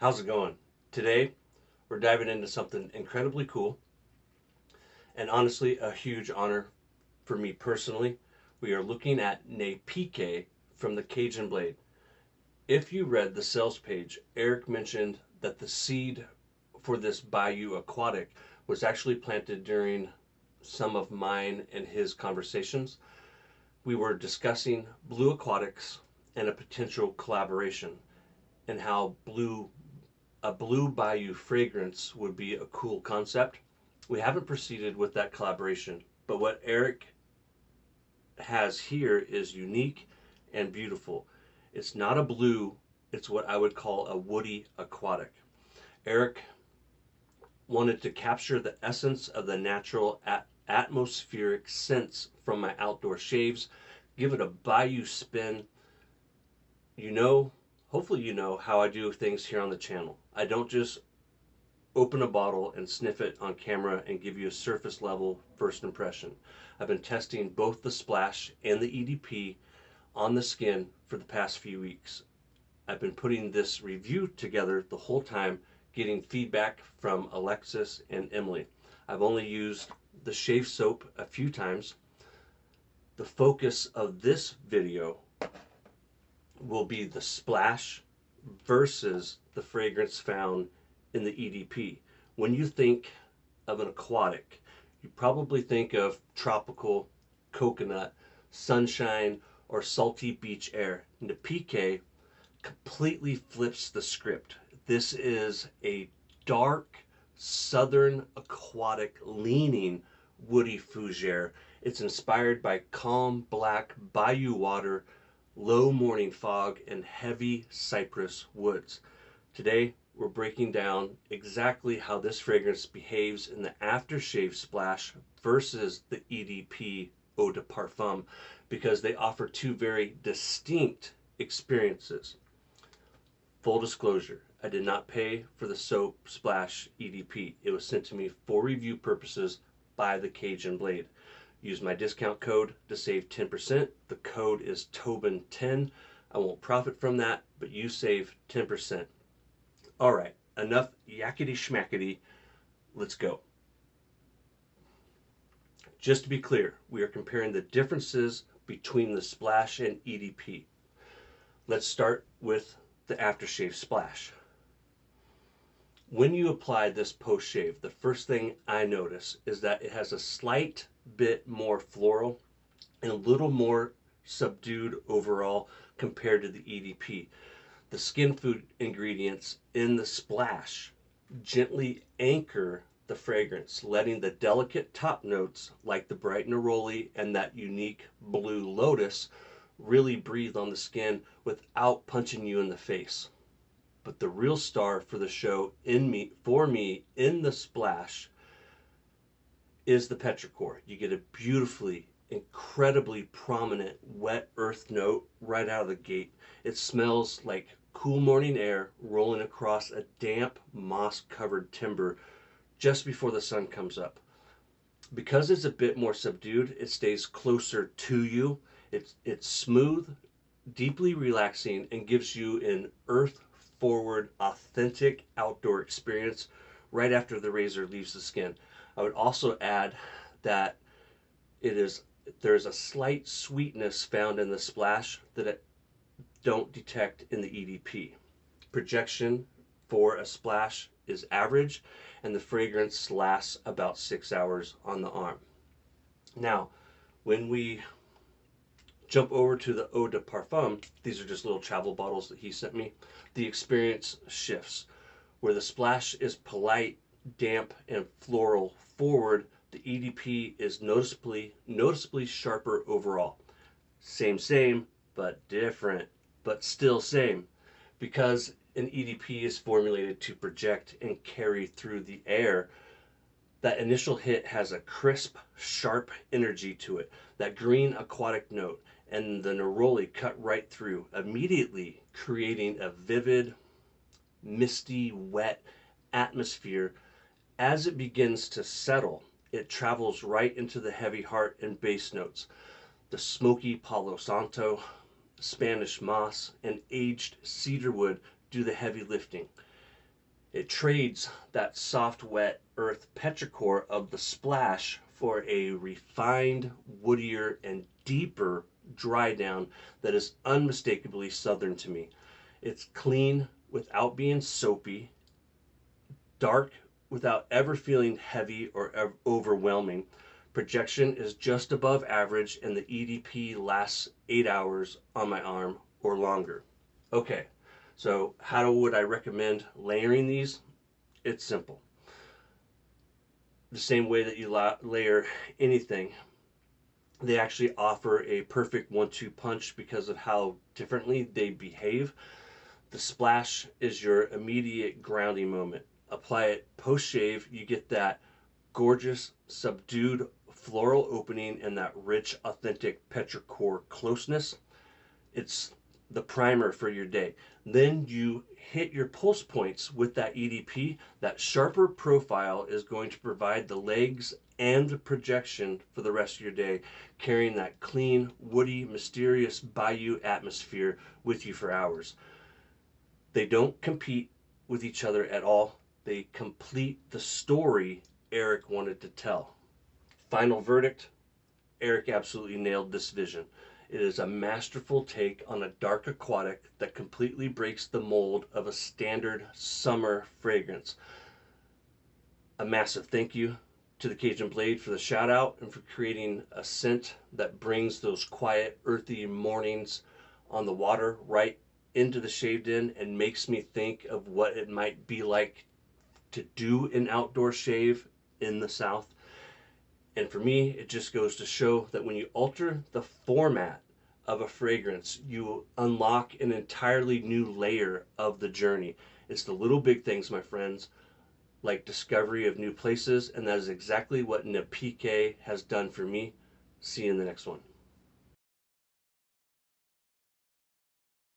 How's it going? Today, we're diving into something incredibly cool and honestly a huge honor for me personally. We are looking at Nezpique from the Cajun Blade. If you read the sales page, Eric mentioned that the seed for this Bayou aquatic was actually planted during some of mine and his conversations. We were discussing blue aquatics and a potential collaboration and how a blue bayou fragrance would be a cool concept. We haven't proceeded with that collaboration, but what Eric has here is unique and beautiful. It's not a blue, it's what I would call a woody aquatic. Eric wanted to capture the essence of the natural atmospheric scents from my outdoor shaves, give it a bayou spin. You know, hopefully you know how I do things here on the channel. I don't just open a bottle and sniff it on camera and give you a surface level first impression. I've been testing both the splash and the EDP on the skin for the past few weeks. I've been putting this review together the whole time, getting feedback from Alexis and Emily. I've only used the shave soap a few times. The focus of this video will be the splash versus the fragrance found in the EDP. When you think of an aquatic, you probably think of tropical, coconut, sunshine, or salty beach air. Nezpique completely flips the script. This is a dark, southern aquatic leaning woody fougere. It's inspired by calm black bayou water, low morning fog, and heavy cypress woods. Today, we're breaking down exactly how this fragrance behaves in the aftershave splash versus the EDP eau de parfum, because they offer two very distinct experiences. Full disclosure, I did not pay for the soap splash EDP. It was sent to me for review purposes by the Cajun Blade. Use my discount code to save 10%. The code is Tobin10. I won't profit from that, but you save 10%. All right, enough yakety schmackety. Let's go. Just to be clear, we are comparing the differences between the splash and EDP. Let's start with the aftershave splash. When you apply this post shave, the first thing I notice is that it has a slight bit more floral and a little more subdued overall compared to the EDP. The skin food ingredients in the splash gently anchor the fragrance, letting the delicate top notes like the bright neroli and that unique blue lotus really breathe on the skin without punching you in the face. But the real star for the show for me in the splash is the petrichor. You get a beautifully, incredibly prominent wet earth note right out of the gate. It smells like cool morning air rolling across a damp moss-covered timber just before the sun comes up. Because it's a bit more subdued, it stays closer to you. It's smooth, deeply relaxing, and gives you an earth-forward, authentic outdoor experience right after the razor leaves the skin. I would also add that there's a slight sweetness found in the splash that I don't detect in the EDP. Projection for a splash is average, and the fragrance lasts about 6 hours on the arm. Now, when we jump over to the eau de parfum, these are just little travel bottles that he sent me, the experience shifts. Where the splash is polite, damp, and floral forward, the EDP is noticeably sharper overall. Same, but different, but still same. Because an EDP is formulated to project and carry through the air, that initial hit has a crisp, sharp energy to it. That green aquatic note and the neroli cut right through, immediately creating a vivid, misty, wet atmosphere. As it begins to settle, it travels right into the heavy heart and base notes. The smoky Palo Santo, Spanish moss, and aged cedarwood do the heavy lifting. It trades that soft, wet earth petrichor of the splash for a refined, woodier, and deeper dry down that is unmistakably southern to me. It's clean without being soapy, dark without ever feeling heavy or overwhelming. Projection is just above average, and the EDP lasts 8 hours on my arm or longer. Okay, so how would I recommend layering these? It's simple. The same way that you layer anything, they actually offer a perfect 1-2 punch because of how differently they behave. The splash is your immediate grounding moment. Apply it post shave, you get that gorgeous, subdued floral opening and that rich, authentic petrichor closeness. It's the primer for your day. Then you hit your pulse points with that EDP. That sharper profile is going to provide the legs and the projection for the rest of your day, carrying that clean, woody, mysterious bayou atmosphere with you for hours. They don't compete with each other at all. They complete the story Eric wanted to tell. Final verdict, Eric absolutely nailed this vision. It is a masterful take on a dark aquatic that completely breaks the mold of a standard summer fragrance. A massive thank you to the Cajun Blade for the shout out and for creating a scent that brings those quiet, earthy mornings on the water right into the shaved in and makes me think of what it might be like to do an outdoor shave in the South. And for me, it just goes to show that when you alter the format of a fragrance, you unlock an entirely new layer of the journey. It's the little big things, my friends, like discovery of new places, and that is exactly what Nezpique has done for me. See you in the next one.